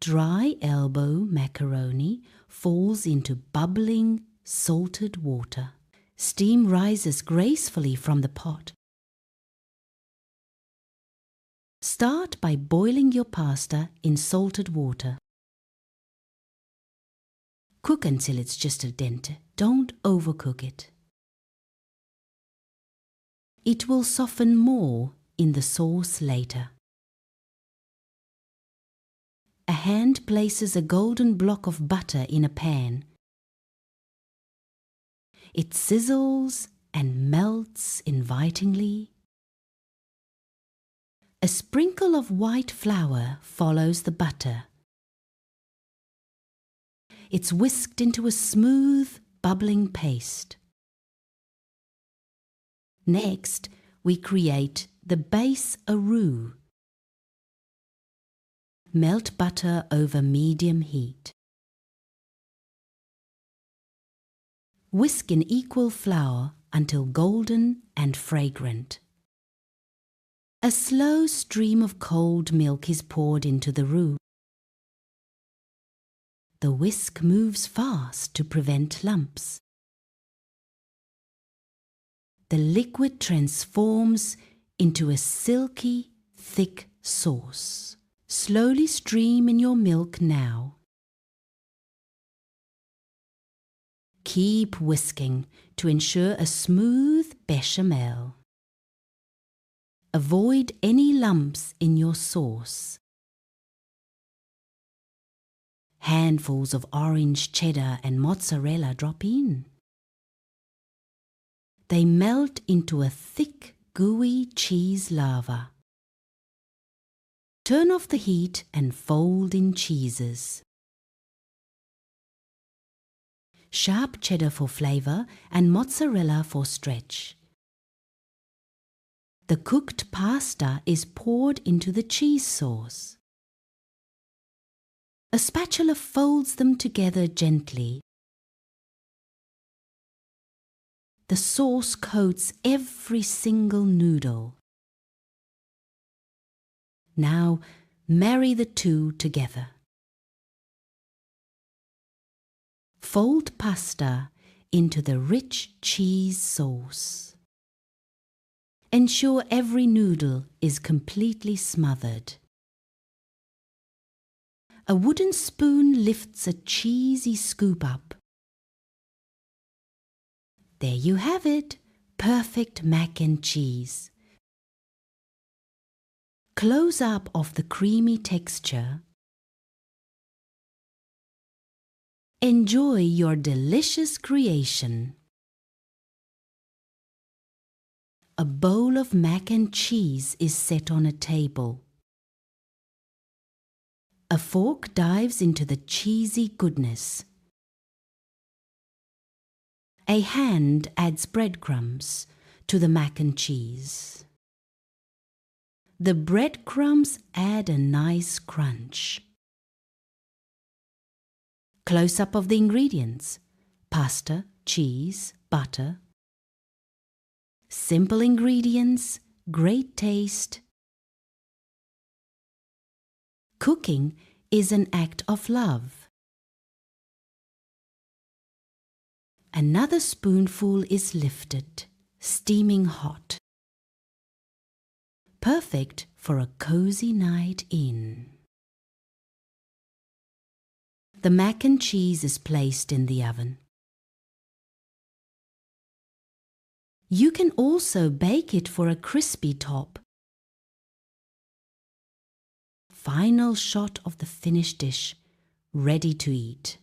Dry elbow macaroni falls into bubbling, salted water. Steam rises gracefully from the pot. Start by boiling your pasta in salted water. Cook until it's just al dente. Don't overcook it. It will soften more in the sauce later. A hand places a golden block of butter in a pan. It sizzles and melts invitingly. A sprinkle of white flour follows the butter. It's whisked into a smooth, bubbling paste. Next, we create the base roux. Melt butter over medium heat. Whisk in equal flour until golden and fragrant. A slow stream of cold milk is poured into the roux. The whisk moves fast to prevent lumps. The liquid transforms into a silky, thick sauce. Slowly stream in your milk now. Keep whisking to ensure a smooth bechamel. Avoid any lumps in your sauce. Handfuls of orange cheddar and mozzarella drop in. They melt into a thick, gooey cheese lava. Turn off the heat and fold in cheeses. Sharp cheddar for flavor and mozzarella for stretch. The cooked pasta is poured into the cheese sauce. A spatula folds them together gently. The sauce coats every single noodle. Now marry the two together. Fold pasta into the rich cheese sauce. Ensure every noodle is completely smothered. A wooden spoon lifts a cheesy scoop up. There you have it, perfect mac and cheese. Close up of the creamy texture. Enjoy your delicious creation. A bowl of mac and cheese is set on a table. A fork dives into the cheesy goodness. A hand adds breadcrumbs to the mac and cheese. The breadcrumbs add a nice crunch. Close-up of the ingredients: pasta, cheese, butter. Simple ingredients, great taste. Cooking is an act of love. Another spoonful is lifted, steaming hot. Perfect for a cozy night in. The mac and cheese is placed in the oven. You can also bake it for a crispy top. Final shot of the finished dish, ready to eat.